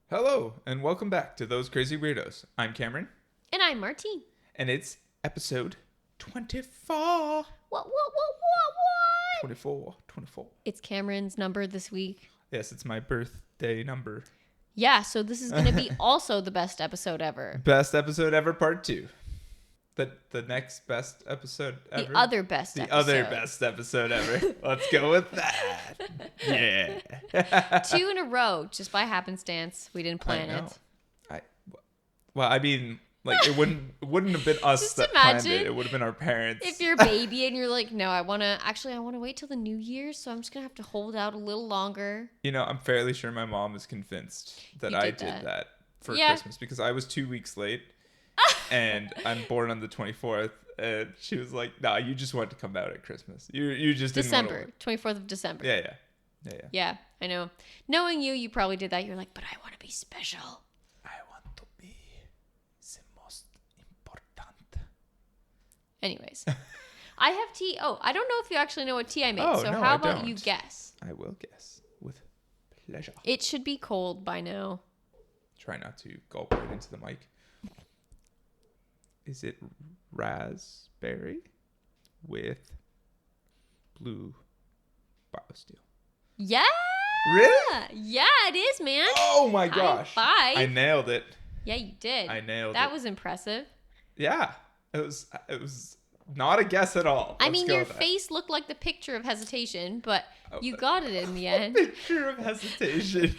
Hello, and welcome back to Those Crazy Weirdos. I'm Cameron. And I'm Martine. And it's episode 24. What? 24. It's Cameron's number this week. Yes, it's my birthday number. Yeah, so this is going to be also the best episode ever. Best episode ever, part 2. The next best episode ever? The other best episode ever. Let's go with that. Yeah. 2 in a row, just by happenstance. We didn't plan it. It wouldn't have been us Just that imagine planned it. It would have been our parents. If you're a baby and you're like, no, I want to wait till the new year, so I'm just going to have to hold out a little longer. You know, I'm fairly sure my mom is convinced that I did that for Christmas because I was 2 weeks late and I'm born on the 24th. And she was like, "Nah, you just wanted to come out at Christmas. You just didn't want to." 24th of December. Yeah. Yeah, I know. Knowing you probably did that. You're like, but I want to be special. I want to be the most important. Anyways, I have tea. Oh, I don't know if you actually know what tea I made. Oh, so no, how I about don't. you guess? I will guess with pleasure. It should be cold by now. Try not to gulp right into the mic. Is it raspberry with blue biosteel? Yeah. Really? Yeah, it is, man. Oh my gosh. High five. I nailed it. Yeah, you did. I nailed it. That was impressive. Yeah. It was not a guess at all. I mean, your face looked like the picture of hesitation, but you got it in the end. Picture of hesitation.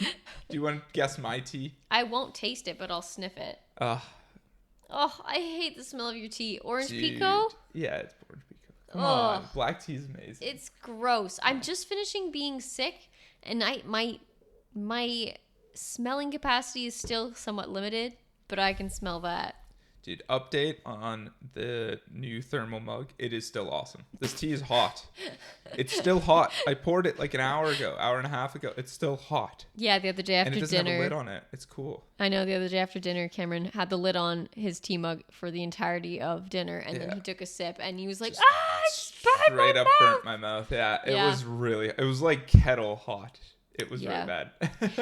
Do you want to guess my tea? I won't taste it, but I'll sniff it. Oh, I hate the smell of your tea. Orange Pico? Yeah, it's orange Pico. Come on. Black tea is amazing. It's gross. I'm just finishing being sick, and my smelling capacity is still somewhat limited, but I can smell that. Dude, update on the new thermal mug. It is still awesome. This tea is hot. It's still hot. I poured it like an hour and a half ago. It's still hot. Yeah, the other day after dinner. And it doesn't have a lid on it. It's cool. I know, the other day after dinner, Cameron had the lid on his tea mug for the entirety of dinner, and then he took a sip, and he was like, straight up burnt my mouth. Yeah, it was like kettle hot. It was really bad.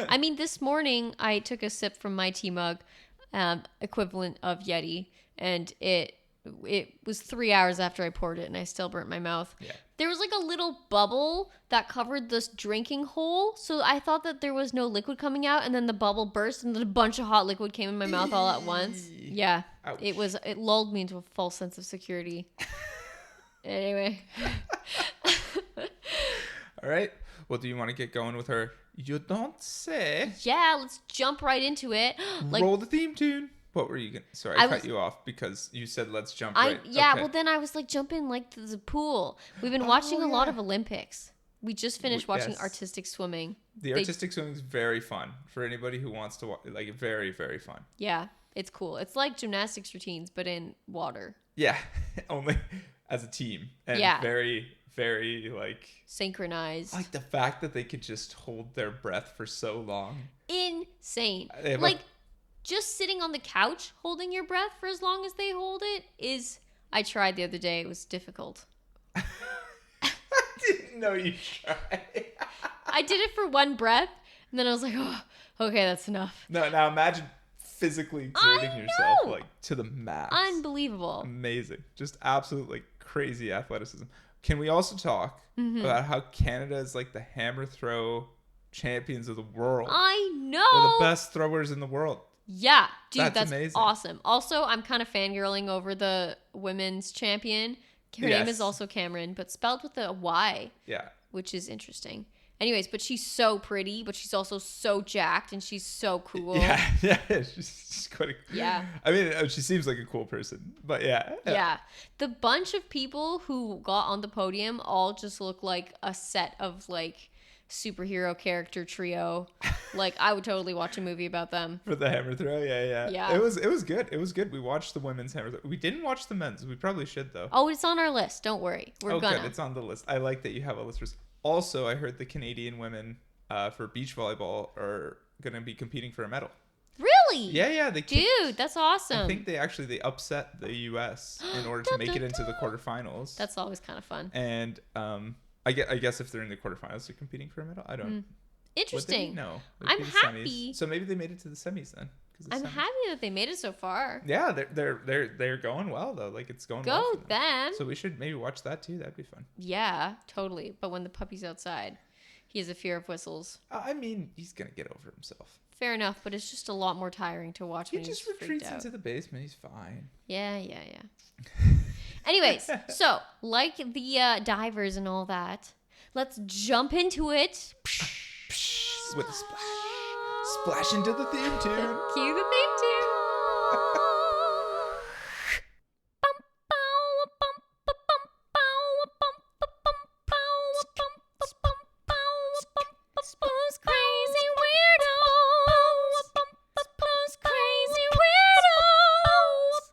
I mean, this morning, I took a sip from my tea mug, equivalent of Yeti, and it was 3 hours after I poured it, and I still burnt my mouth. Yeah. There was like a little bubble that covered this drinking hole, so I thought that there was no liquid coming out, and then the bubble burst, and then a bunch of hot liquid came in my mouth all at once. Yeah. Ouch. It lulled me into a false sense of security. Anyway. All right. Well, do you want to get going with her? You don't say. Yeah, let's jump right into it. Roll the theme tune. What were you going to... Sorry, I cut you off because you said let's jump right. Yeah, okay. Well, then I was like, jump in like to the pool. We've been watching a lot of Olympics. We just finished watching artistic swimming. The artistic swimming is very fun for anybody who wants to watch. Like, very, very fun. Yeah, it's cool. It's like gymnastics routines, but in water. Yeah, only as a team. And very... very like synchronized. Like the fact that they could just hold their breath for so long. Insane. Like just sitting on the couch holding your breath for as long as they hold it is... I tried the other day. It was difficult. I didn't know you tried. I did it for one breath and then I was like, oh, okay, that's enough. No, now imagine physically exerting yourself like to the max. Unbelievable. Amazing. Just absolutely crazy athleticism. Can we also talk about how Canada is like the hammer throw champions of the world? I know. We're the best throwers in the world. Yeah, dude, that's amazing. Awesome. Also, I'm kind of fangirling over the women's champion. Her name is also Cameron, but spelled with a Y. Yeah. Which is interesting. Anyways, but she's so pretty, but she's also so jacked, and she's so cool. Yeah, she's quite a... Yeah. I mean, she seems like a cool person, but yeah. Yeah. The bunch of people who got on the podium all just look like a set of, like, superhero character trio. Like, I would totally watch a movie about them. For the hammer throw? Yeah. It was good. It was good. We watched the women's hammer throw. We didn't watch the men's. We probably should, though. Oh, it's on our list. Don't worry. We're gonna. Good. It's on the list. I like that you have a list. Also, I heard the Canadian women for beach volleyball are going to be competing for a medal. Really? Yeah. Dude, that's awesome. I think they upset the U.S. in order to make it into the quarterfinals. That's always kind of fun. And I guess if they're in the quarterfinals, they're competing for a medal. I don't. Interesting. No. I'm happy. So maybe they made it to the semis then. I'm happy that they made it so far. Yeah, they're going well though. Like it's going well. Go them. So we should maybe watch that too. That'd be fun. Yeah, totally. But when the puppy's outside, he has a fear of whistles. I mean, he's gonna get over himself. Fair enough, but it's just a lot more tiring to watch. He just retreats into the basement. He's fine. Yeah. Anyways, so like the divers and all that, let's jump into it. With a splash. Splash into the theme tune. Cue the theme tune. Those crazy weirdos. Those crazy weirdos.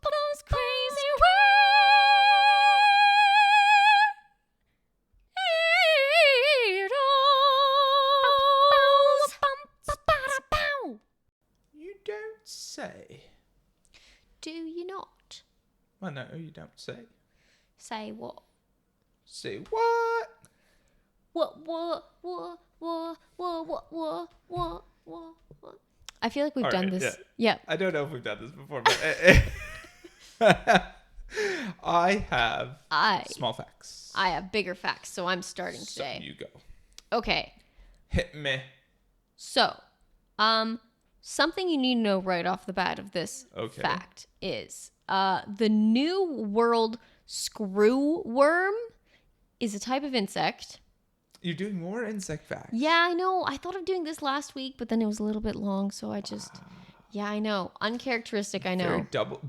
Those crazy weirdos. You don't say. Do you not? Well, no, you don't say. Say what? Say what? What? I feel like we've All done right, this. Yeah. Yeah. I don't know if we've done this before, but I have small facts. I have bigger facts, so I'm starting today. So you go. Okay. Hit me. So, something you need to know right off the bat of this fact is the New World screw worm is a type of insect. You're doing more insect facts. Yeah, I know. I thought of doing this last week, but then it was a little bit long, so I just... Yeah, I know. Uncharacteristic, I know.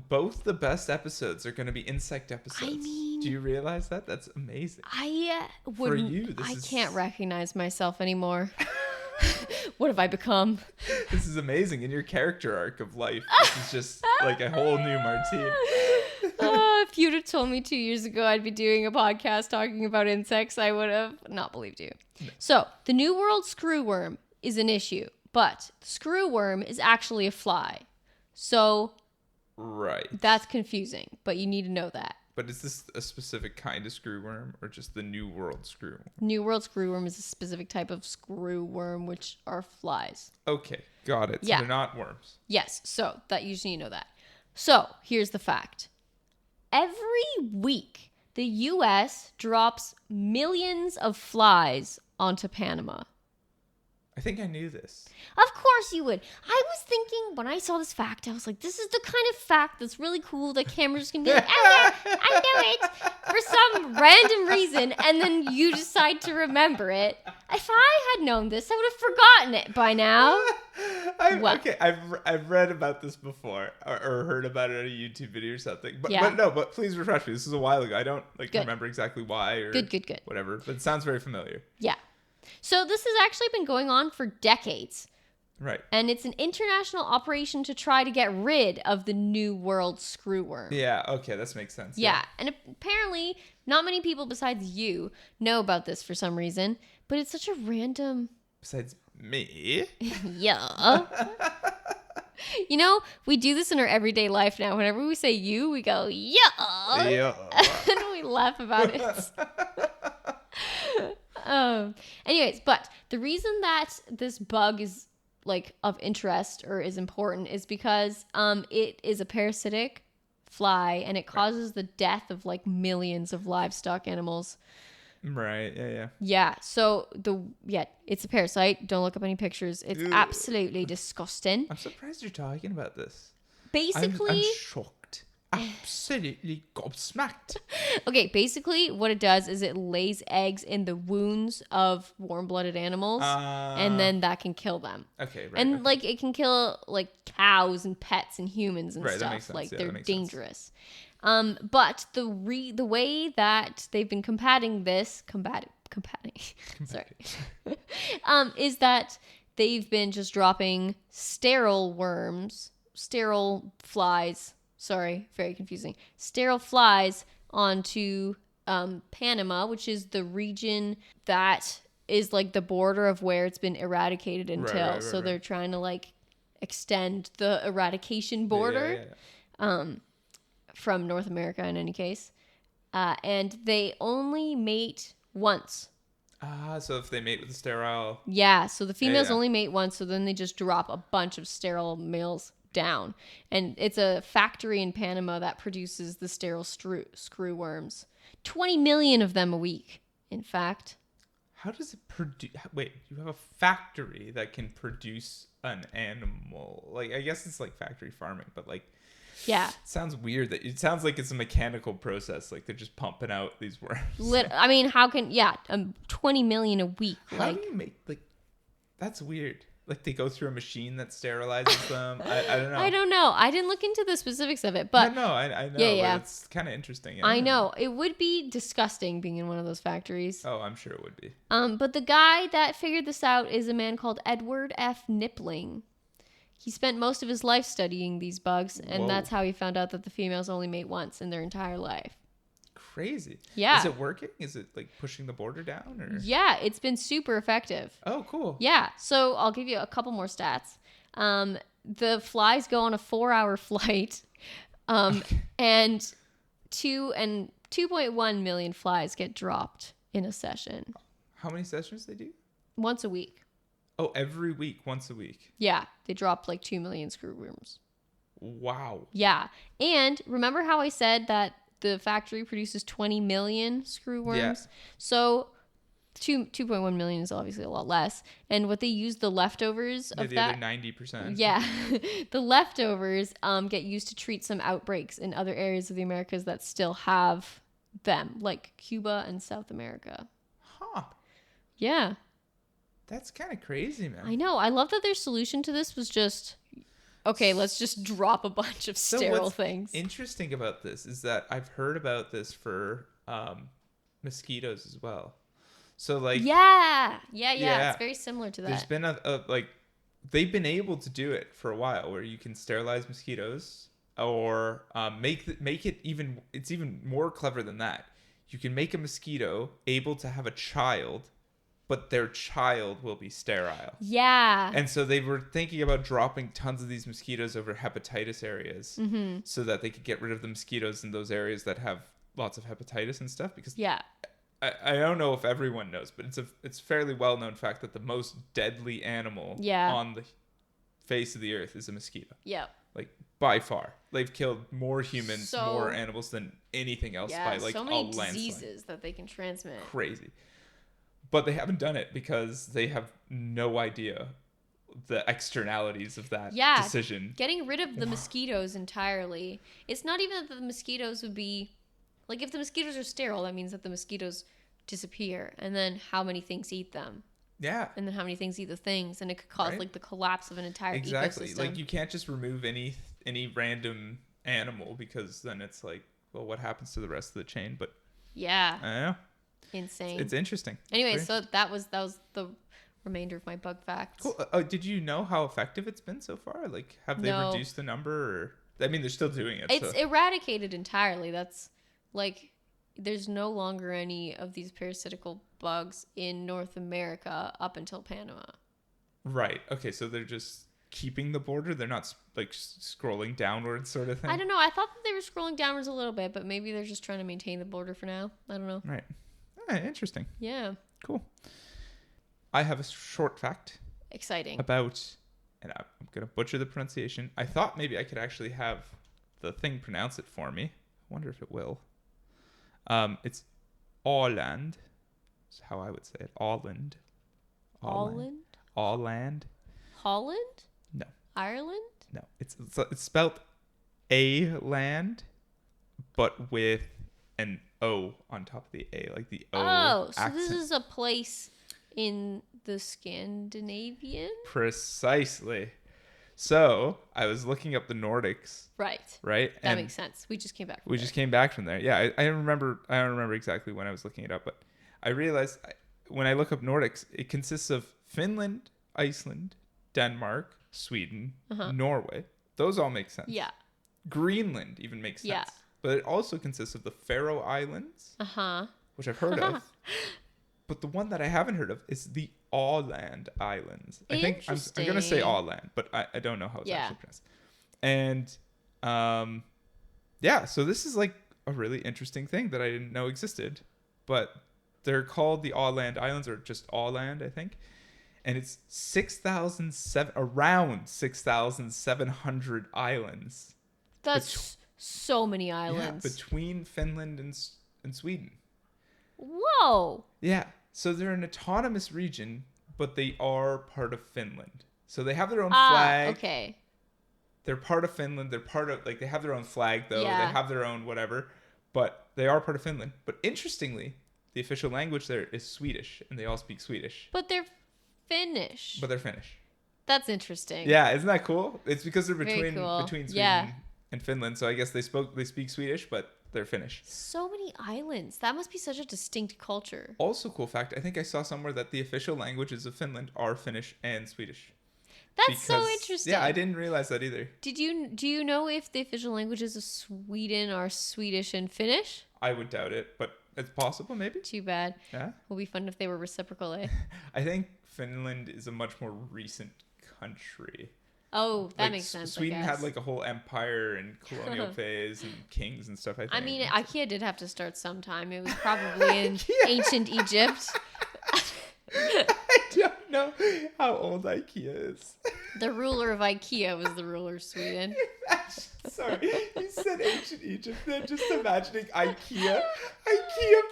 Both the best episodes are going to be insect episodes. I mean... Do you realize that? That's amazing. I For you, can't recognize myself anymore. What have I become? This is amazing. In your character arc of life, this is just like a whole new Martine. If you'd have told me 2 years ago I'd be doing a podcast talking about insects, I would have not believed you. No. So, the New World screwworm is an issue, but the screwworm is actually a fly. So, right. That's confusing, but you need to know that. But is this a specific kind of screwworm or just the New World screwworm? New World screwworm is a specific type of screwworm, which are flies. Okay, got it. So they're not worms. Yes, so that you just need to know that. So, here's the fact. Every week, the U.S. drops millions of flies onto Panama. I think I knew this. Of course you would. I was thinking, when I saw this fact, I was like, this is the kind of fact that's really cool that cameras can be like, oh yeah, I know it, for some random reason, and then you decide to remember it. If I had known this, I would have forgotten it by now. Okay, I've read about this before, or heard about it on a YouTube video or something. But please refresh me. This is a while ago. I don't remember exactly why or good. Whatever, but it sounds very familiar. Yeah. So this has actually been going on for decades. Right. And it's an international operation to try to get rid of the New World screwworm. Yeah, okay, that makes sense. Yeah, and apparently not many people besides you know about this for some reason, but it's such a random... Besides me? Yeah. You know, we do this in our everyday life now. Whenever we say you, we go, yeah. Yeah. And we laugh about it. Anyways, but the reason that this bug is like of interest or is important is because it is a parasitic fly and it causes the death of like millions of livestock animals. Right. Yeah. Yeah. So it's a parasite. Don't look up any pictures. It's absolutely disgusting. I'm surprised you're talking about this. Basically, I'm shocked. Absolutely gobsmacked. Okay, basically what it does is it lays eggs in the wounds of warm-blooded animals, and then that can kill them. Okay, right. And like it can kill like cows and pets and humans and stuff. that makes sense. Like yeah, they're dangerous. But the way that they've been combating, sorry, is that they've been just dropping sterile flies. Sorry, very confusing. Sterile flies onto Panama, which is the region that is like the border of where it's been eradicated until. Right. So they're trying to like extend the eradication border from North America in any case. And they only mate once. So if they mate with a sterile... Yeah, so the females only mate once, so then they just drop a bunch of sterile males down. And it's a factory in Panama that produces the sterile screw worms. 20 million of them a week, in fact. How does it produce... Wait, you have a factory that can produce an animal. Like, I guess it's like factory farming, but like... Yeah. It sounds weird that it sounds like it's a mechanical process. Like they're just pumping out these worms. I mean, how can 20 million a week? How do you make that's weird. Like they go through a machine that sterilizes them. I don't know. I don't know. I didn't look into the specifics of it, but I know. Yeah. But it's kind of interesting. I know it would be disgusting being in one of those factories. Oh, I'm sure it would be. But the guy that figured this out is a man called Edward F. Nippling. He spent most of his life studying these bugs, and that's how he found out that the females only mate once in their entire life. Crazy. Yeah. Is it working? Is it like pushing the border down? Or? Yeah, it's been super effective. Oh, cool. Yeah. So I'll give you a couple more stats. The flies go on a 4-hour flight, and 2.1 million flies get dropped in a session. How many sessions they do? Once a week. Oh, every week, once a week. Yeah, they drop like 2 million screwworms. Wow. Yeah. And remember how I said that the factory produces 20 million screwworms? Yeah. So 2.1 million is obviously a lot less. And what they use the leftovers of the that... other 90%. Yeah. The leftovers get used to treat some outbreaks in other areas of the Americas that still have them, like Cuba and South America. Huh. Yeah. That's kind of crazy, man. I know. I love that their solution to this was just, okay, let's just drop a bunch of sterile things. Interesting about this is that I've heard about this for mosquitoes as well. So like yeah, it's very similar to that. There's been they've been able to do it for a while where you can sterilize mosquitoes or make it even, it's even more clever than that. You can make a mosquito able to have a child, but their child will be sterile. Yeah. And so they were thinking about dropping tons of these mosquitoes over hepatitis areas so that they could get rid of the mosquitoes in those areas that have lots of hepatitis and stuff. Because I don't know if everyone knows, but it's a fairly well-known fact that the most deadly animal on the face of the earth is a mosquito. Yeah. Like, by far. They've killed more humans, more animals than anything else by like so a many landslide. diseases that they can transmit. Crazy. But they haven't done it because they have no idea the externalities of that decision. Getting rid of the mosquitoes entirely. It's not even that the mosquitoes would be... Like, if the mosquitoes are sterile, that means that the mosquitoes disappear. And then how many things eat them? Yeah. And then how many things eat the things? And it could cause, like, the collapse of an entire ecosystem. Like, you can't just remove any random animal because then it's like, well, what happens to the rest of the chain? But yeah. I don't know. Insane. It's interesting. Anyway, so that was the remainder of my bug facts. Cool. Did you know how effective it's been so far? Like, have they reduced the number? Or I mean, they're still doing it. It's eradicated entirely. That's like, there's no longer any of these parasitical bugs in North America up until Panama. Right. Okay. So they're just keeping the border. They're not like scrolling downwards, sort of thing. I don't know. I thought that they were scrolling downwards a little bit, but maybe they're just trying to maintain the border for now. I don't know. Right. Interesting. Yeah. Cool. I have a short fact. Exciting. About, and I'm going to butcher the pronunciation. I thought maybe I could actually have the thing pronounce it for me. I wonder if it will. It's Åland. That's how I would say it. Åland. Åland? Åland. Holland? No. Ireland? No. It's spelled A-land, but with an O on top of the A, like the O accent. This is a place in the Scandinavian? Precisely. So I was looking up the Nordics. Right. That makes sense. We just came back. Just came back from there. Yeah, I don't remember exactly when I was looking it up, but I realized when I look up Nordics, it consists of Finland, Iceland, Denmark, Sweden, Norway. Those all make sense. Yeah. Greenland even makes sense. Yeah. But it also consists of the Faroe Islands, which I've heard of. But the one that I haven't heard of is the Åland Islands. I think I'm going to say Åland, but I don't know how it's actually pronounced. And so this is like a really interesting thing that I didn't know existed. But they're called the Åland Islands, or just Åland, I think. And it's around 6,700 islands. That's so many islands. Yeah, between Finland and Sweden. Whoa. Yeah. So they're an autonomous region, but they are part of Finland. So they have their own flag. Okay. They're part of Finland. They're part of, like, they have their own flag, though. Yeah. They have their own whatever. But they are part of Finland. But interestingly, the official language there is Swedish, and they all speak Swedish. But they're Finnish. But they're Finnish. That's interesting. Yeah, isn't that cool? It's because they're between cool. Sweden and Finland. So I guess they speak Swedish, but they're Finnish. So many islands. That must be such a distinct culture. Also, cool fact, I think I saw somewhere that the official languages of Finland are Finnish and Swedish. That's so interesting. Yeah, I didn't realize that either. Do you know if the official languages of Sweden are Swedish and Finnish? I would doubt it, but it's possible, maybe. Too bad. Yeah. It would be fun if they were reciprocal, eh? I think Finland is a much more recent country. Oh, that makes sense. Sweden had like a whole empire and colonial phase and kings and stuff, I think. I mean, IKEA did have to start sometime. It was probably in ancient Egypt. I don't know how old IKEA is. The ruler of IKEA was the ruler of Sweden. Sorry, you said ancient Egypt. Then just imagining IKEA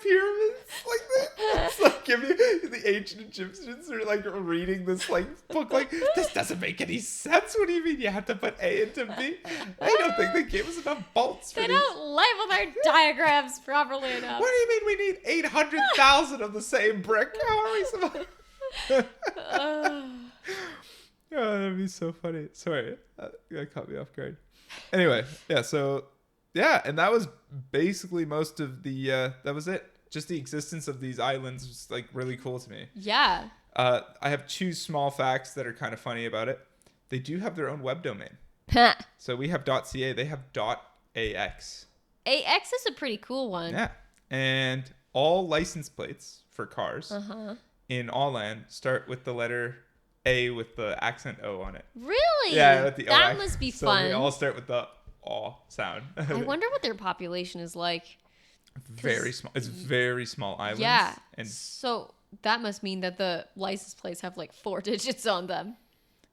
pyramids like that. It's like if the ancient Egyptians are like reading this like book, like, this doesn't make any sense. What do you mean you have to put A into B? I don't think they gave us enough bolts for They these. don't label their diagrams properly enough. What do you mean we need 800,000 of the same brick? How are we supposed? Oh, that'd be so funny. Sorry, that caught me off guard. Anyway, yeah, so, yeah, and that was basically most of the, that was it. Just the existence of these islands was, like, really cool to me. Yeah. I have 2 small facts that are kind of funny about it. They do have their own web domain. So we have .ca, they have .ax. AX is a pretty cool one. Yeah, and all license plates for cars in Åland start with the letter A with the accent O on it. Really? Yeah, with the O. That must be fun. So they all start with the O sound. I wonder what their population is like. Very small. It's very small islands. Yeah. And so that must mean that the license plates have like 4 digits on them.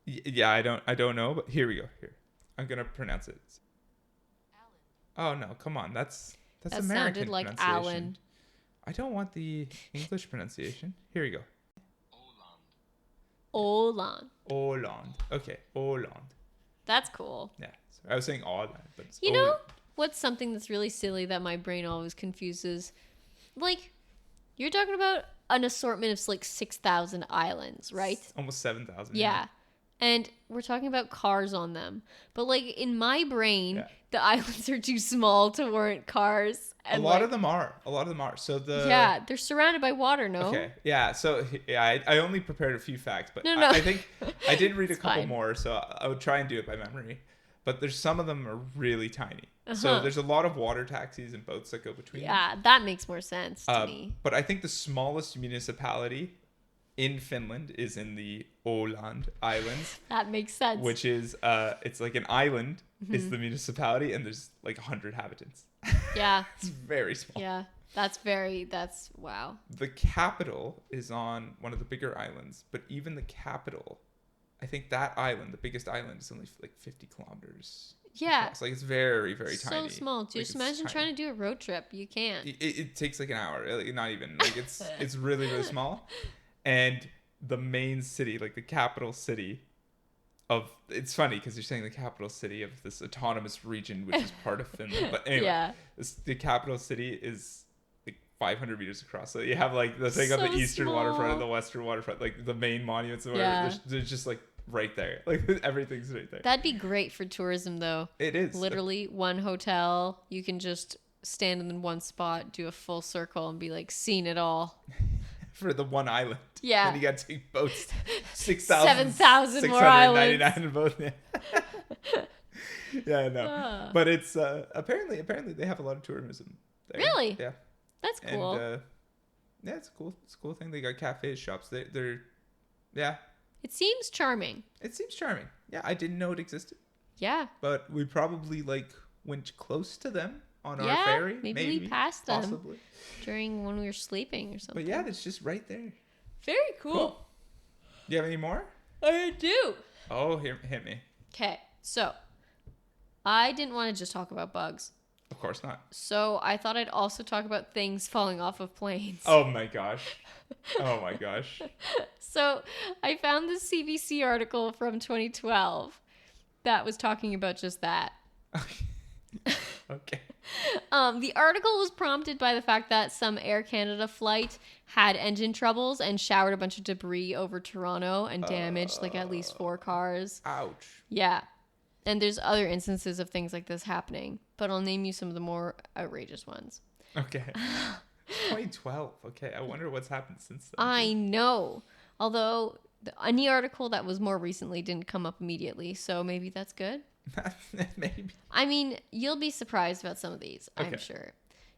Yeah, I don't know, but here we go. Here, I'm gonna pronounce it. Oh no, come on, that's that American sounded like pronunciation. Alan. I don't want the English pronunciation. Here we go. Åland. Åland. Okay, Åland. That's cool. Yeah, sorry, I was saying Åland, but it's You know what's something that's really silly that my brain always confuses? Like, you're talking about an assortment of like 6,000 islands, right? Almost 7,000. Yeah. And we're talking about cars on them. But like in my brain, the islands are too small to warrant cars. And a lot of them are. So yeah, they're surrounded by water, no? Okay. Yeah. So yeah, I only prepared a few facts, but No. I think I did read a couple fine. more, so I would try and do it by memory. But there's some of them are really tiny. So there's a lot of water taxis and boats that go between them. Yeah, that makes more sense to me. But I think the smallest municipality in Finland is in the Åland Islands. That makes sense. Which is it's like an island is the municipality, and there's like 100 inhabitants. Yeah. It's very small. Yeah. That's wow. The capital is on one of the bigger islands, but even the capital, I think that island, the biggest island, is only like 50 kilometers. Yeah. Across. Like, it's very, very tiny. So small. Just imagine trying to do a road trip. You can't. It takes like an hour. Like, not even. Like, it's really, really small. And the main city, like the capital city of, it's funny because you're saying the capital city of this autonomous region, which is part of Finland. But anyway, the capital city is like 500 meters across. So you have like the thing on the eastern waterfront and the western waterfront, like the main monuments. They're just like right there. Like everything's right there. That'd be great for tourism though. It is. Literally one hotel. You can just stand in one spot, do a full circle and be like, seen it all. For the one island. Yeah. And you got to take boats. 7,000 more islands. 699 in both. Yeah, I know. But it's apparently they have a lot of tourism there. Really? Yeah. That's cool. And yeah, it's a cool thing. They got cafes, shops. They're yeah. It seems charming. It seems charming. Yeah, I didn't know it existed. Yeah. But we probably like went close to them on our ferry. Maybe we passed them possibly during when we were sleeping or something. But yeah, it's just right there. Very cool. Do you have any more? I do. Oh, hit me. Okay, so I didn't want to just talk about bugs. Of course not. So I thought I'd also talk about things falling off of planes. Oh my gosh. So I found this CBC article from 2012 that was talking about just that. Okay. The article was prompted by the fact that some Air Canada flight had engine troubles and showered a bunch of debris over Toronto and damaged like at least 4 cars. Ouch. Yeah. And there's other instances of things like this happening, but I'll name you some of the more outrageous ones. Okay. 2012. Okay. I wonder what's happened since then. I know. Although any article that was more recently didn't come up immediately, so maybe that's good. Maybe. I mean, you'll be surprised about some of these, okay. I'm sure.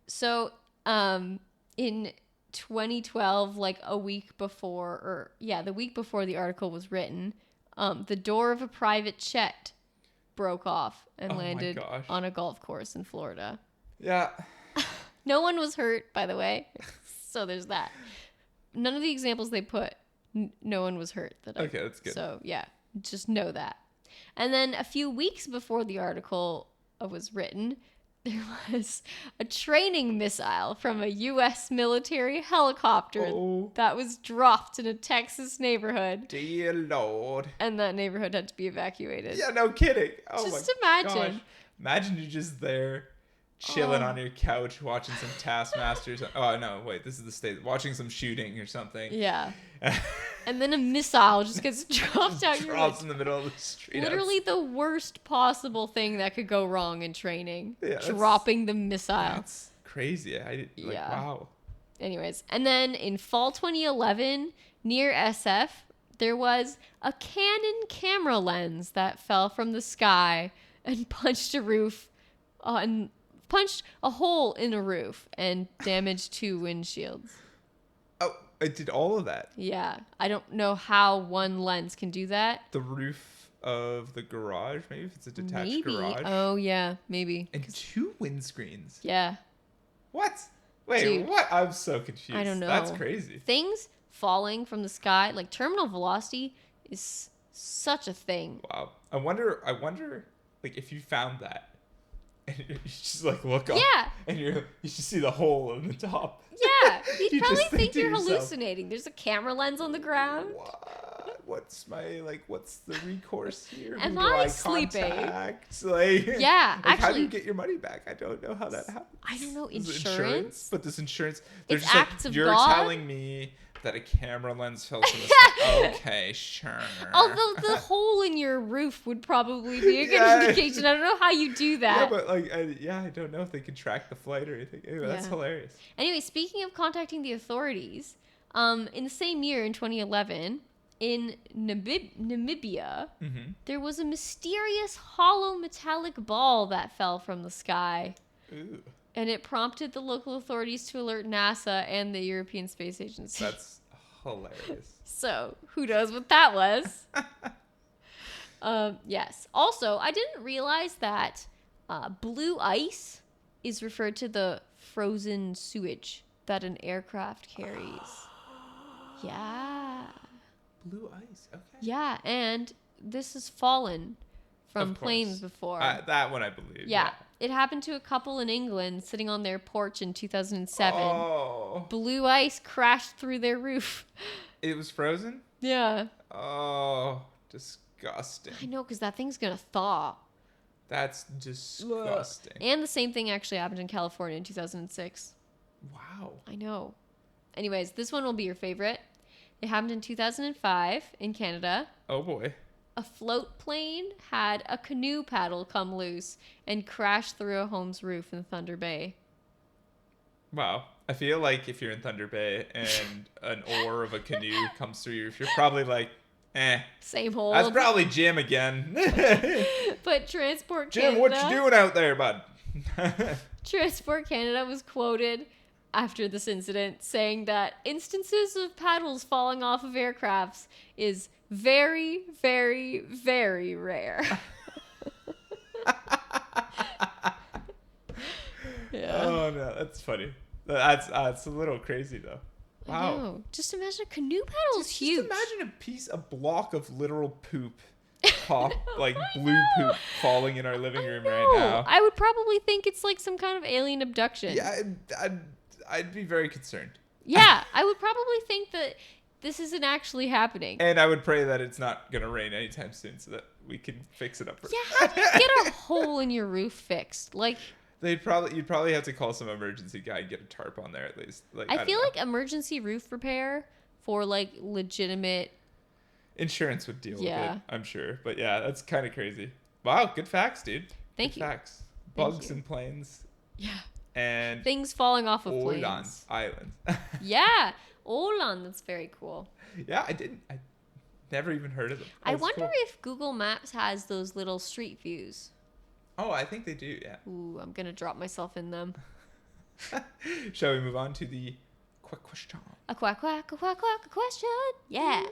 So, in 2012, like a week before, the week before the article was written, the door of a private jet broke off and landed on a golf course in Florida. Yeah. No one was hurt, by the way. So there's that. None of the examples they put, no one was hurt. Okay, that's good. So, yeah, just know that. And then a few weeks before the article was written, there was a training missile from a U.S. military helicopter that was dropped in a Texas neighborhood. Dear Lord. And that neighborhood had to be evacuated. Yeah, no kidding. Oh just my imagine. Gosh. Imagine you're just there chilling on your couch watching some Taskmasters. Oh, no, wait, this is the state. Watching some shooting or something. Yeah. And then a missile just gets dropped out your drops in the middle of the street. Literally the worst possible thing that could go wrong in training. Yeah, dropping the missile. That's crazy. Wow. Anyways, and then in fall 2011, near SF, there was a Canon camera lens that fell from the sky and punched a hole in a roof and damaged 2 windshields. Oh, it did all of that? Yeah. I don't know how one lens can do that. The roof of the garage, maybe if it's a detached garage. Oh, yeah, maybe. And 2 windscreens. Yeah. What? Wait, Dude, what? I'm so confused. I don't know. That's crazy. Things falling from the sky, like terminal velocity is such a thing. Wow. I wonder like if you found that and you just like look up and you just see the hole in the top. Yeah, you'd probably think you're yourself, hallucinating. There's a camera lens on the ground. What? What's the recourse here? Am Who I do sleeping? Contact? Like, yeah, like, actually. how do you get your money back? I don't know how that happens. I don't know. Insurance? But this insurance, they're it's just acts like, of you're God? telling me that a camera lens fell from the sky. Okay, sure. Although the hole in your roof would probably be a good indication. I don't know how you do that. Yeah, but like, I don't know if they can track the flight or anything. Ew, that's hilarious. Anyway, speaking of contacting the authorities, in the same year, in 2011, in Namibia, there was a mysterious hollow metallic ball that fell from the sky. Ooh. And it prompted the local authorities to alert NASA and the European Space Agency. That's hilarious. So, who knows what that was? Yes. Also, I didn't realize that blue ice is referred to the frozen sewage that an aircraft carries. Yeah. Blue ice. Okay. Yeah, and this has fallen from planes before. That one I believe. Yeah. It happened to a couple in England sitting on their porch in 2007. Oh. Blue ice crashed through their roof. It was frozen? Yeah. Oh, disgusting. I know, because that thing's going to thaw. That's disgusting. And the same thing actually happened in California in 2006. Wow. I know. Anyways, this one will be your favorite. It happened in 2005 in Canada. Oh, boy. A float plane had a canoe paddle come loose and crash through a home's roof in Thunder Bay. Wow. I feel like if you're in Thunder Bay and an oar of a canoe comes through your roof, you're probably like, Same hole. That's probably Jim again. But Transport Canada... Jim, what you doing out there, bud? Transport Canada was quoted after this incident saying that instances of paddles falling off of aircrafts is very, very, very rare. Oh no, that's funny. That's a little crazy though. Wow. No, just imagine a canoe paddle is huge. Just imagine a block of literal poop, like blue poop falling in our living room right now. I would probably think it's like some kind of alien abduction. Yeah, I'd be very concerned. Yeah, I would probably think that this isn't actually happening. And I would pray that it's not going to rain anytime soon so that we can fix it up. Yeah, how do you get a hole in your roof fixed? Like, you'd probably have to call some emergency guy and get a tarp on there at least. Like I feel like emergency roof repair for like legitimate insurance would deal with it, I'm sure. But yeah, that's kind of crazy. Wow, good facts, dude. Thank you. Facts. Bugs in planes. Yeah. And things falling off of planes. Åland Islands. Yeah, Åland. That's very cool. Yeah, I never even heard of them. I wonder if Google Maps has those little street views. Oh, I think they do, yeah. Ooh, I'm going to drop myself in them. Shall we move on to the quick question? A quack, quack, a quack, quack, a question. Yeah.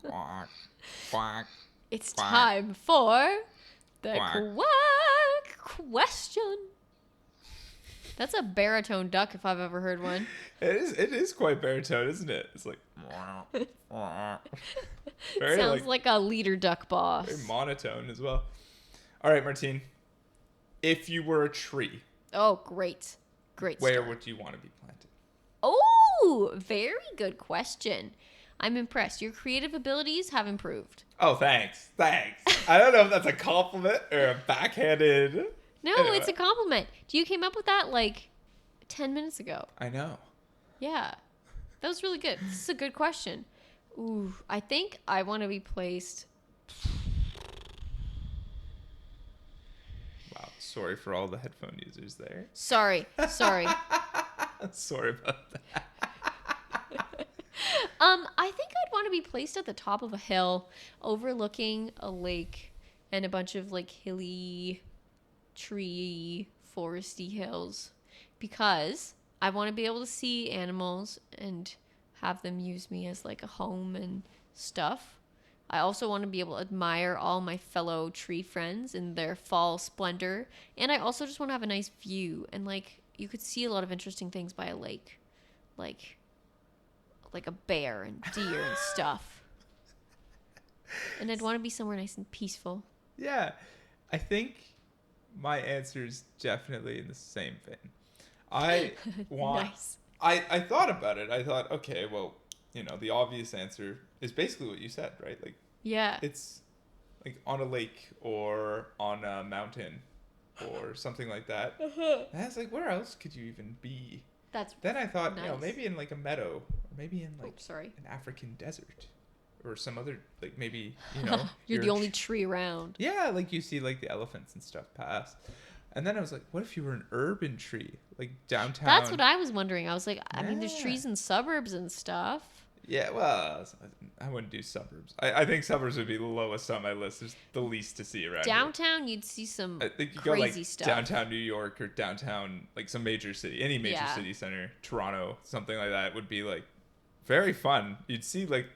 Quack, quack. It's quack, time for the quack question. That's a baritone duck if I've ever heard one. It is quite baritone, isn't it? It's like very sounds like a leader duck boss. Very monotone as well. All right, Martine. If you were a tree. Oh, great. Great Where start. would you want to be planted? Oh, very good question. I'm impressed. Your creative abilities have improved. Oh, thanks. I don't know if that's a compliment or a backhanded. No, anyway. It's a compliment. You came up with that like 10 minutes ago. I know. Yeah. That was really good. This is a good question. Ooh, I think I want to be placed. Wow. Sorry for all the headphone users there. Sorry. Sorry about that. I think I'd want to be placed at the top of a hill overlooking a lake and a bunch of like hilly, tree, foresty hills because I want to be able to see animals and have them use me as like a home and stuff. I also want to be able to admire all my fellow tree friends in their fall splendor. And I also just want to have a nice view and like you could see a lot of interesting things by a lake. Like a bear and deer and stuff. And I'd want to be somewhere nice and peaceful. Yeah. I think my answer is definitely in the same vein. I want... Nice. I thought about it. I thought, okay, well, the obvious answer is basically what you said, right? Like, yeah. It's like on a lake or on a mountain or something like that. And I was like, where else could you even be? Then I thought, nice. Maybe in like a meadow, or maybe in like an African desert, or some other like maybe you're the only tree around. Yeah, like you see like the elephants and stuff pass. And then I was like, what if you were an urban tree, like downtown? That's what I was wondering. I was like, I mean, there's trees in suburbs and stuff. Yeah, well, I wouldn't do suburbs. I think suburbs would be the lowest on my list. There's the least to see around downtown, you'd see some I think you crazy go like stuff. Downtown New York or downtown, like some major city, any major city center, Toronto, something like that would be like very fun. You'd see like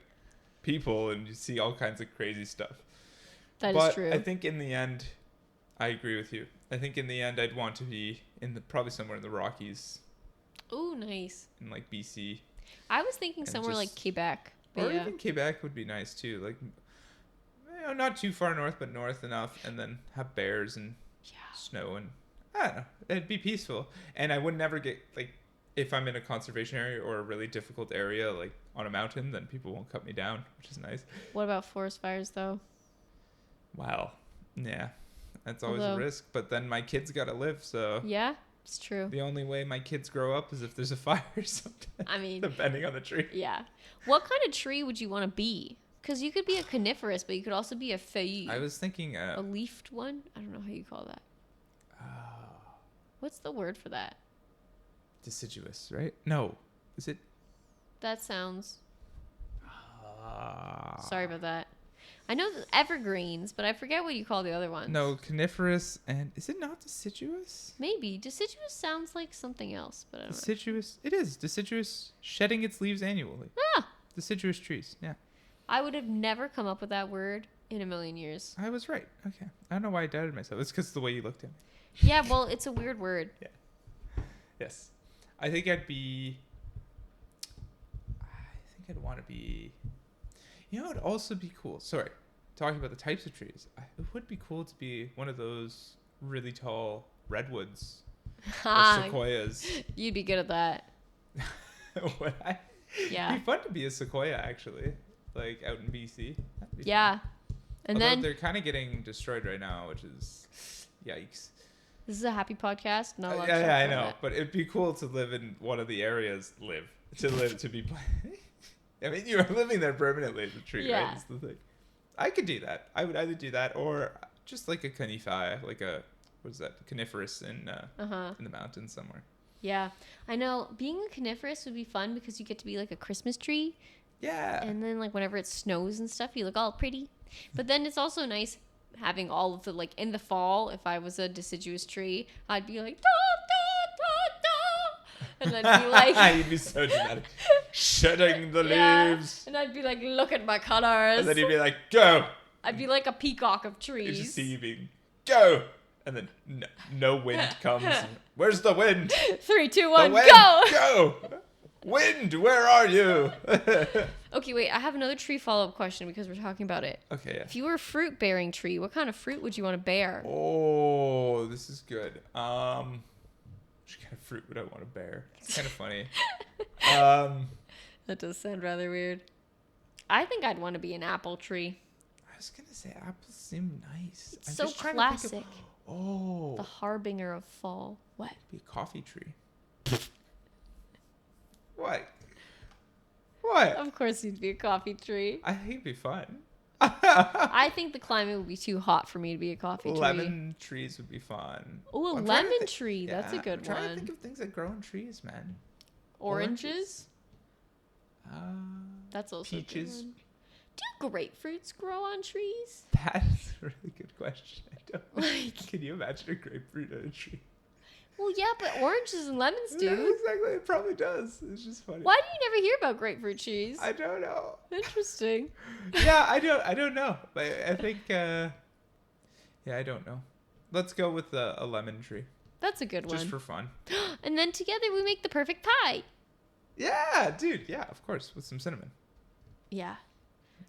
people and you'd see all kinds of crazy stuff. That is true. I think in the end, I agree with you. I think in the end, I'd want to be probably somewhere in the Rockies. Ooh, nice. In like BC. I was thinking somewhere like Quebec. Or even Quebec would be nice too. Like, not too far north, but north enough, and then have bears and snow and I don't know. It'd be peaceful, and I would never get like if I'm in a conservation area or a really difficult area, like on a mountain, then people won't cut me down, which is nice. What about forest fires though? Wow. Yeah. That's always a risk, but then my kids gotta live, so yeah, it's true. The only way my kids grow up is if there's a fire or something. I mean, depending on the tree. Yeah. What kind of tree would you want to be? Because you could be a coniferous, but you could also be a feuille. I was thinking a leafed one. I don't know how you call that. What's the word for that? Deciduous, right? No, is it? That sounds. Sorry about that. I know the evergreens, but I forget what you call the other ones. No, coniferous, and is it not deciduous? Maybe. Deciduous sounds like something else, but I don't know. Deciduous. It is. Deciduous, shedding its leaves annually. Ah! Deciduous trees, yeah. I would have never come up with that word in a million years. I was right. Okay. I don't know why I doubted myself. It's because of the way you looked at me. Yeah, well, it's a weird word. Yeah. Yes. I think I'd want to be... You know, it'd also be cool. Sorry. Talking about the types of trees. It would be cool to be one of those really tall redwoods or sequoias. You'd be good at that. Would I? Yeah. It'd be fun to be a sequoia, actually. Like, out in BC. Yeah. Fun. And Although then... they're kind of getting destroyed right now, which is... Yikes. This is a happy podcast. Not a lot Yeah, I know. But it'd be cool to live in one of the areas. To be... I mean, you're living there permanently, the tree, right? That's the thing. I could do that. I would either do that or just like a conifer, like a... What is that? Coniferous in the mountains somewhere. Yeah. I know. Being a coniferous would be fun because you get to be like a Christmas tree. Yeah. And then like whenever it snows and stuff, you look all pretty. But then it's also nice having all of the, like, in the fall, if I was a deciduous tree, I'd be like, da, da, da, da. And I'd be like... You'd be so dramatic. Shedding the leaves. And I'd be like, look at my colors. And then you'd be like, go. I'd be like a peacock of trees. You just see you being, go. And then no wind comes. Where's the wind? 3, 2, 1, go. Go. Wind, where are you? Okay, wait. I have another tree follow-up question because we're talking about it. Okay, yeah. If you were a fruit-bearing tree, what kind of fruit would you want to bear? Oh, this is good. Which kind of fruit would I want to bear? It's kind of funny. That does sound rather weird. I think I'd want to be an apple tree. I was going to say apples seem nice. It's so classic. Oh. The harbinger of fall. What? Be a coffee tree. What? What? Of course you'd be a coffee tree. I think it'd be fun. I think the climate would be too hot for me to be a coffee tree. Lemon trees would be fun. Oh, a lemon tree. Yeah, that's a good one. I'm trying to think of things that grow in trees, man. Oranges? That's also peaches. a good one. Do grapefruits grow on trees? That's a really good question. I don't know. Can you imagine a grapefruit on a tree? Well, yeah, but oranges and lemons do. Yeah, exactly. It probably does. It's just funny. Why do you never hear about grapefruit trees? I don't know. Interesting. Yeah, I don't know. But I think, I don't know. Let's go with a lemon tree. That's a good one. Just for fun. And then together we make the perfect pie. Yeah, dude. Yeah, of course. With some cinnamon. Yeah.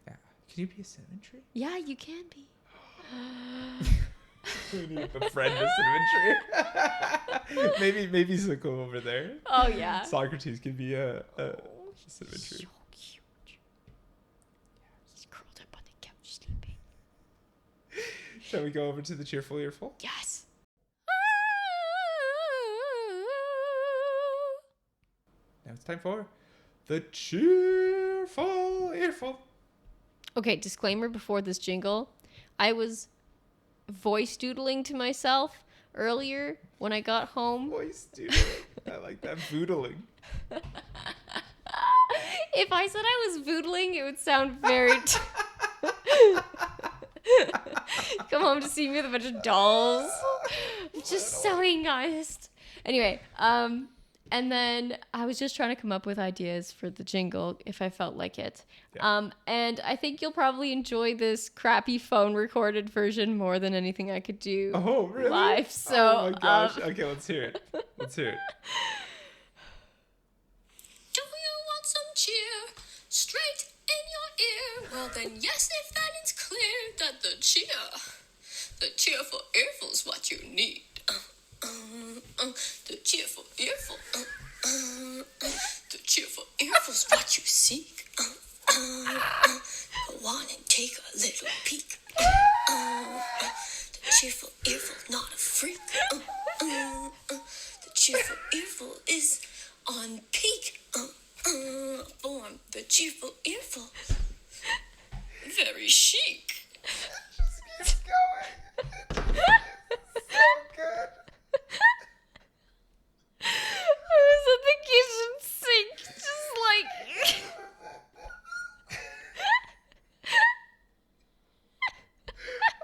Yeah. Can you be a cinnamon tree? Yeah, you can be. We need to befriend a cinnamon tree. maybe Zuko over there. Oh, yeah. Socrates could be a cinnamon tree. So cute. He's curled up on the couch sleeping. Shall we go over to the Cheerful Earful? Yes. Now it's time for the Cheerful Earful. Okay, disclaimer before this jingle. I was voice doodling to myself earlier when I got home. Voice doodling. I like that. Voodling. If I said I was voodling, it would sound very... Come home to see me with a bunch of dolls. I'm just sewing, guys. Anyway, and then I was just trying to come up with ideas for the jingle if I felt like it. Yeah. And I think you'll probably enjoy this crappy phone recorded version more than anything I could do live. So, oh my gosh. Okay, let's hear it. Let's hear it. Do you want some cheer straight in your ear? Well then, yes, if that is clear that the cheerful earful's what you need. The cheerful earful. The cheerful earful's what you seek. Go on and take a little peek. The cheerful earful's not a freak. The cheerful earful is on peak. Form the cheerful earful. Very chic. Just keeps going. So good. I was at the kitchen sink, just like...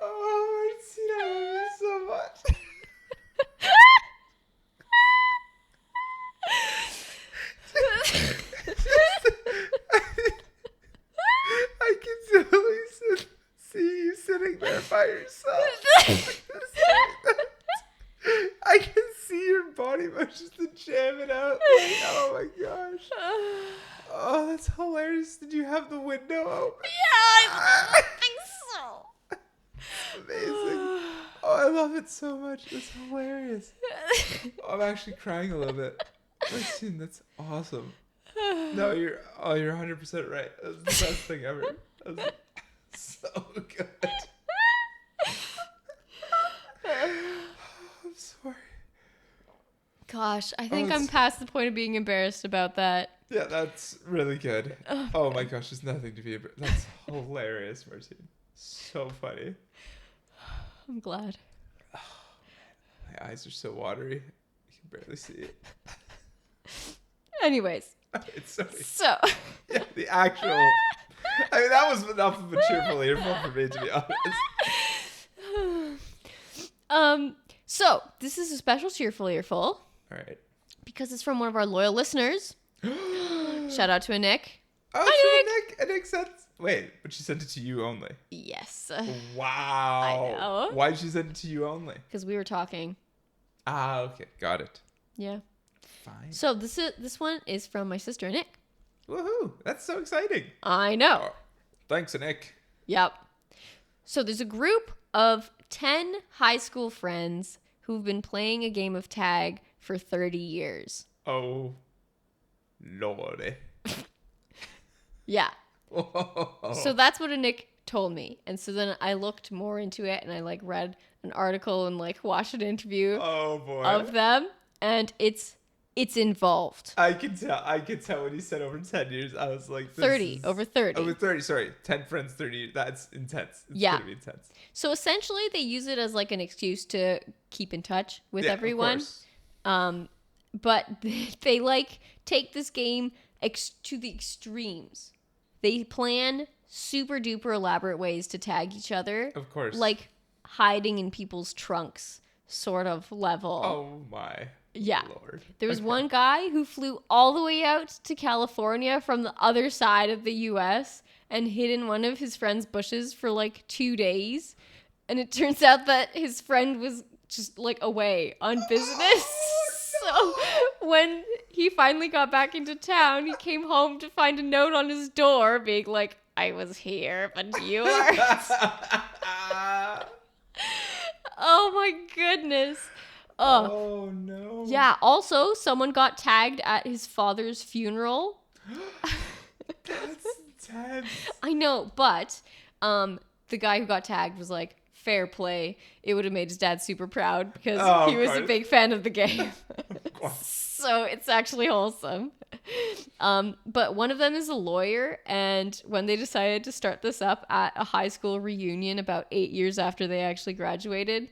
Oh, Martine, I love you so much. I can totally by yourself. I can see your body motions to jam it out. Like, oh my gosh. Oh, that's hilarious. Did you have the window open? Yeah, I think so. Amazing. Oh, I love it so much. It's hilarious. I'm actually crying a little bit. Martine, that's awesome. No, you're 100% right. That's the best thing ever. That's so good. I'm sorry. Gosh, I think I'm past the point of being embarrassed about that. Yeah, that's really good. Oh my gosh, there's nothing to be embarrassed. That's hilarious, Martine. So funny. I'm glad. Oh, man. My eyes are so watery. You can barely see it. Anyways. So. Yeah, the actual. I mean, that was enough of a cheerful earful for me, to be honest. So this is a special cheerful earful. All right. Because it's from one of our loyal listeners. Shout out to Annick. Oh, Hi, Annick. Annick sent. Wait, but she sent it to you only. Yes. Wow. I know. Why did she send it to you only? Because we were talking. Ah, okay, got it. Yeah. Fine. So this one is from my sister Annick. Woohoo! That's so exciting. I know. Oh, thanks, Annick. Yep. So there's a group of 10 high school friends who've been playing a game of tag for 30 years. Oh, Lordy. Yeah. Whoa. So that's what Annick told me. And so then I looked more into it and I read an article and watched an interview of them. And it's involved. I could tell when you said over 10 years. I was like, 30. Over 30. Over 30, sorry. 10 friends, 30. That's intense. It's yeah. Gonna be intense. So essentially they use it as an excuse to keep in touch with everyone. Of course. But they take this game to the extremes. They plan super duper elaborate ways to tag each other. Of course. Hiding in people's trunks sort of level. Oh my. Yeah. Lord. There was one guy who flew all the way out to California from the other side of the US and hid in one of his friend's bushes for 2 days. And it turns out that his friend was just away on business. So when he finally got back into town, he came home to find a note on his door being I was here, but you weren't. Oh my goodness. Oh no. Yeah, also someone got tagged at his father's funeral. That's intense. I know, but the guy who got tagged was fair play. It would have made his dad super proud because he was a big fan of the game. So it's actually wholesome. But one of them is a lawyer, and when they decided to start this up at a high school reunion about 8 years after they actually graduated,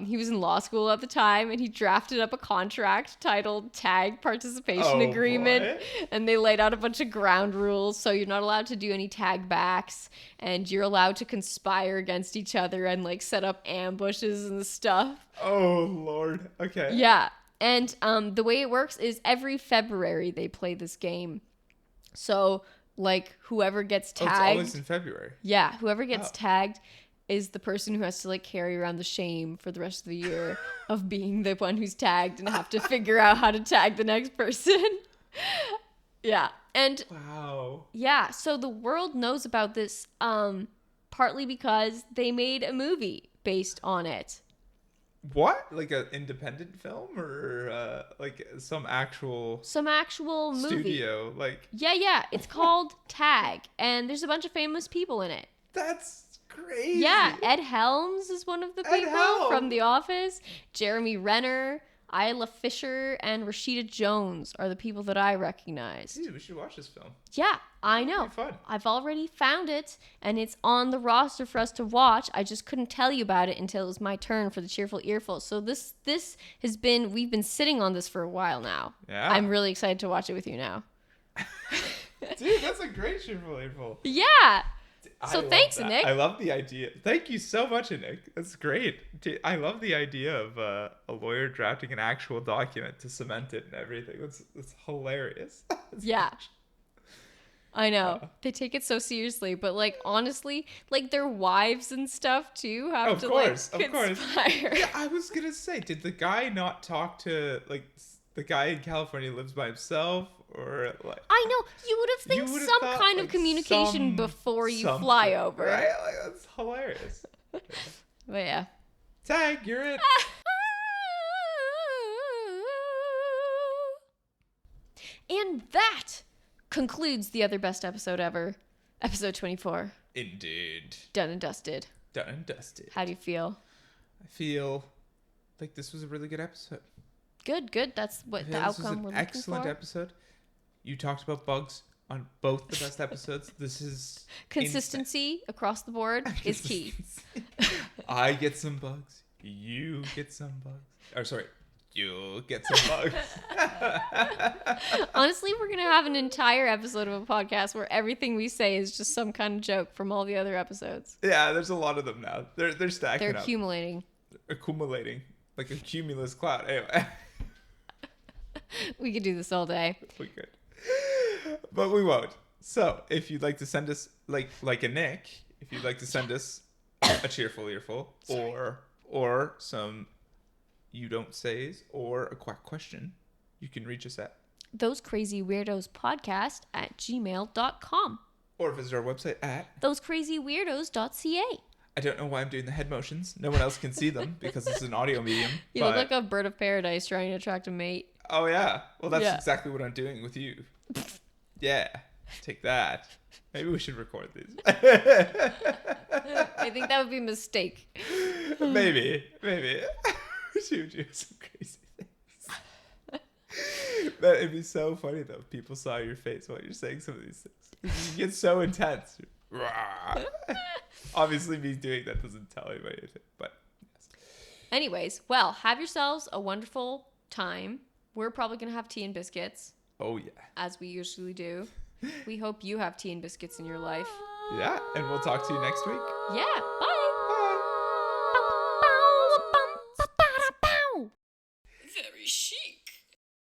he was in law school at the time, and he drafted up a contract titled Tag Participation Agreement. Boy. And they laid out a bunch of ground rules. So you're not allowed to do any tag backs, and you're allowed to conspire against each other and set up ambushes and stuff. Oh, Lord. Okay. Yeah. And the way it works is every February they play this game. So whoever gets tagged. It's always in February. Yeah. Whoever gets tagged is the person who has to carry around the shame for the rest of the year of being the one who's tagged and have to figure out how to tag the next person. Yeah. And wow. Yeah, so the world knows about this partly because they made a movie based on it. What? An independent film or some actual movie. Studio Yeah, it's called Tag, and there's a bunch of famous people in it. That's crazy. Yeah, Ed Helms is one of the people from The Office. Jeremy Renner, Isla Fisher, and Rashida Jones are the people that I recognize. Dude, we should watch this film. Yeah, I know. It'll be fun. I've already found it, and it's on the roster for us to watch. I just couldn't tell you about it until it was my turn for the Cheerful Earful. So this has been, we've been sitting on this for a while now. Yeah. I'm really excited to watch it with you now. Dude, that's a great Cheerful Earful. Yeah. So thanks, Annick. I love the idea. Thank you so much, Annick. That's great. Dude, I love the idea of a lawyer drafting an actual document to cement it and everything. That's hilarious. Yeah. I know. They take it so seriously, but like honestly, like their wives and stuff too have to conspire. Yeah, I was gonna say, did the guy not talk to like the guy in California lives by himself, or like? I know you would have some kind of communication before you fly over. Right? Like, that's hilarious. But yeah. Tag, you're it. And that concludes the other best episode ever, episode 24. Indeed. Done and dusted. Done and dusted. How do you feel? I feel like this was a really good episode. Good. That's what the outcome we're looking for. Excellent episode. You talked about bugs on both the best episodes. This is consistency across the board is key. I get some bugs. You get some bugs. Or sorry, you'll get some bugs. Honestly, we're going to have an entire episode of a podcast where everything we say is just some kind of joke from all the other episodes. Yeah, there's a lot of them now. They're stacking up. They're accumulating. Accumulating. Like a cumulus cloud. Anyway. We could do this all day. We could. But we won't. So, if you'd like to send us, like Annick, if you'd like to send us a cheerful earful or some you don't says or a quack question, you can reach us at thosecrazyweirdospodcast@gmail.com or visit our website at thosecrazyweirdos.ca. I don't know why I'm doing the head motions. No one else can see them because it's an audio medium. You look like a bird of paradise trying to attract a mate. Oh, yeah. Well, that's exactly what I'm doing with you. Yeah. Take that. Maybe we should record these. I think that would be a mistake. Maybe. She would do some crazy things. But it'd be so funny, though. If people saw your face while you're saying some of these things. You get so intense. Obviously, me doing that doesn't tell anybody anything, but yes. Anyways, well, have yourselves a wonderful time. We're probably going to have tea and biscuits. Oh, yeah. As we usually do. We hope you have tea and biscuits in your life. Yeah, and we'll talk to you next week. Yeah, bye. Bye. Very chic.